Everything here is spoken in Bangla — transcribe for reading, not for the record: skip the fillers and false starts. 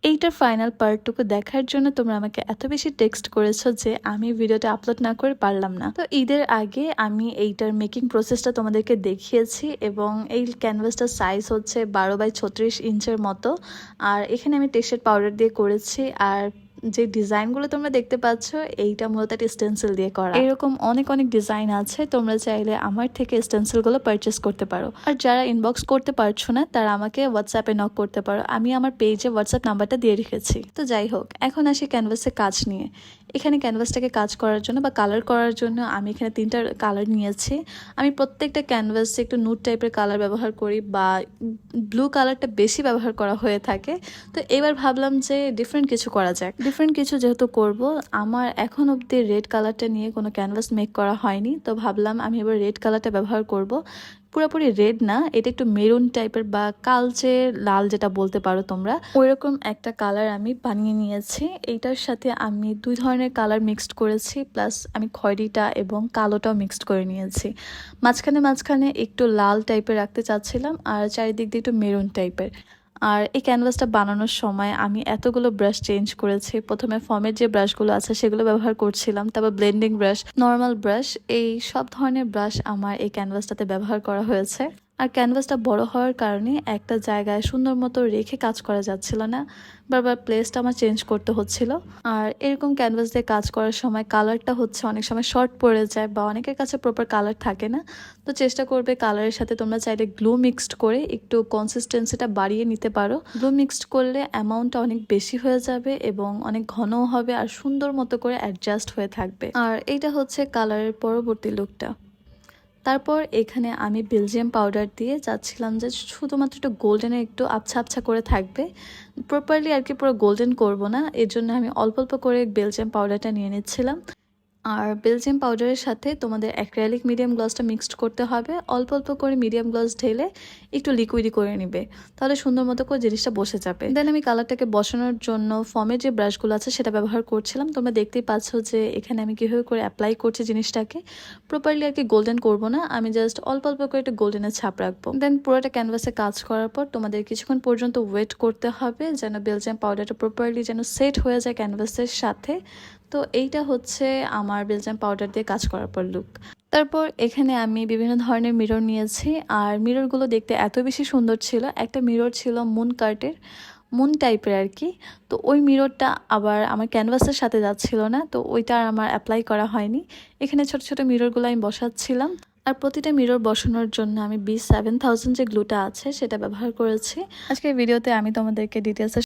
এইটার ফাইনাল পার্টটুকু দেখার জন্য তোমরা আমাকে এত বেশি টেক্সট করেছো যে আমি ভিডিওটা আপলোড না করে পারলাম না। তো ঈদের আগে আমি এইটার মেকিং প্রসেসটা তোমাদেরকে দেখিয়েছি এবং এই ক্যানভাসটার সাইজ হচ্ছে 12x36 ইঞ্চের মতো। আর এখানে আমি টেক্সচার পাউডার দিয়ে করেছি। আর যে ডিজাইনগুলো তোমরা দেখতে পাচ্ছ এইটা মূলত একটা স্টেন্সিল দিয়ে করা। এরকম অনেক অনেক ডিজাইন আছে, তোমরা চাইলে আমার থেকে স্টেন্সিলগুলো পারচেস করতে পারো। আর যারা ইনবক্স করতে পারছো না তারা আমাকে হোয়াটসঅ্যাপে নক করতে পারো, আমি আমার পেজে হোয়াটসঅ্যাপ নাম্বারটা দিয়ে রেখেছি। তো যাই হোক, এখন আসি ক্যানভাসে কাজ নিয়ে। এখানে ক্যানভাসটাকে কাজ করার জন্য বা কালার করার জন্য আমি এখানে 3টা কালার নিয়েছি। আমি প্রত্যেকটা ক্যানভাসে একটু নুড টাইপের কালার ব্যবহার করি বা ব্লু কালারটা বেশি ব্যবহার করা হয়ে থাকে। তো এবার ভাবলাম যে ডিফারেন্ট কিছু করা যাক। ডিফারেন্ট কিছু যেহেতু করব, আমার এখন অবধি রেড কালারটা নিয়ে কোনো ক্যানভাস মেক করা হয়নি, তো ভাবলাম আমি এবার রেড কালারটা ব্যবহার করব। পুরোপুরি রেড না, এটা একটু মেরুন টাইপের বা কালচে লাল যেটা বলতে পারো তোমরা, ওইরকম একটা কালার আমি বানিয়ে নিয়েছি। এইটার সাথে আমি 2 ধরনের কালার মিক্সড করেছি, প্লাস আমি খয়েরিটা এবং কালোটাও মিক্সড করে নিয়েছি। মাঝখানে একটু লাল টাইপের রাখতে চাচ্ছিলাম আর চারিদিক দিয়ে একটু মেরুন টাইপের। আর এই ক্যানভাসটা বানানোর সময় আমি এতগুলো ব্রাশ চেঞ্জ করেছি। প্রথমে ফর্মের যে ব্রাশগুলো আছে সেগুলো ব্যবহার করছিলাম, তারপর ব্লেন্ডিং ব্রাশ, নর্মাল ব্রাশ, এই সব ধরনের ব্রাশ আমার এই ক্যানভাসটাতে ব্যবহার করা হয়েছে। আর ক্যানভাসটা বড় হওয়ার কারণে একটা জায়গায় সুন্দর মতো রেখে কাজ করা যাচ্ছিল না, বারবার প্লেসটা আমার চেঞ্জ করতে হচ্ছিল। আর এরকম ক্যানভাস দিয়ে কাজ করার সময় কালারটা হচ্ছে অনেক সময় শর্ট পড়ে যায় বা অনেকের কাছে প্রপার কালার থাকে না। তো চেষ্টা করবে কালারের সাথে তোমরা চাইলে গ্লু মিক্সড করে একটু কনসিস্টেন্সিটা বাড়িয়ে নিতে পারো। গ্লু মিক্সড করলে অ্যামাউন্টটা অনেক বেশি হয়ে যাবে এবং অনেক ঘনও হবে আর সুন্দর মতো করে অ্যাডজাস্ট হয়ে থাকবে। আর এইটা হচ্ছে কালারের পরবর্তী লুকটা। তারপর এখানে আমি বেলজিয়াম পাউডার দিয়ে চাচ্ছিলাম যে শুধুমাত্র একটু গোল্ডেনের একটু আবছা আবছা করে থাকবে, প্রপারলি আর কি পুরো গোল্ডেন করব না, এর জন্য আমি অল্প অল্প করে বেলজিয়াম পাউডারটা নিয়ে নিচ্ছিলাম। আর বেলজিয়াম পাউডারের সাথে তোমাদের অ্যাক্রিলিক মিডিয়াম গ্লসটা মিক্সড করতে হবে। অল্প অল্প করে মিডিয়াম গ্লস ঢেলে একটু লিকুইডি করে নিবে, তাহলে সুন্দর মতো করে জিনিসটা বসে যাবে। দেন আমি কালারটাকে বসানোর জন্য ফর্মের যে ব্রাশগুলো আছে সেটা ব্যবহার করছিলাম। তোমরা দেখতেই পাচ্ছ যে এখানে আমি কীভাবে করে অ্যাপ্লাই করছি জিনিসটাকে। প্রপারলি আর কি গোল্ডেন করবো না, আমি জাস্ট অল্প অল্প করে একটু গোল্ডেনের ছাপ রাখবো। দেন পুরোটা ক্যানভাসে কাজ করার পর তোমাদের কিছুক্ষণ পর্যন্ত ওয়েট করতে হবে যেন বেলজিয়াম পাউডারটা প্রপারলি যেন সেট হয়ে যায় ক্যানভাসের সাথে। তো এইটা হচ্ছে আমার বেলজিয়াম পাউডার দিয়ে কাজ করার পর লুক। তারপর এখানে আমি বিভিন্ন ধরনের মিরর নিয়েছি আর মিররগুলো দেখতে এত বেশি সুন্দর ছিল। একটা মিরর ছিল মুন টাইপের আর কি, তো ওই মিররটা আবার আমার ক্যানভাসের সাথে যাচ্ছিল না, তো ওইটা আর আমার অ্যাপ্লাই করা হয়নি। এখানে ছোট ছোট মিররগুলো আমি বসাচ্ছিলাম। আর প্রতিটা মিরর বসানোর জন্য আমি B7000 যে গ্লুটা আছে সেটা ব্যবহার করেছি। আজকের ভিডিওতে আমি তোমাদেরকে ডিটেলসে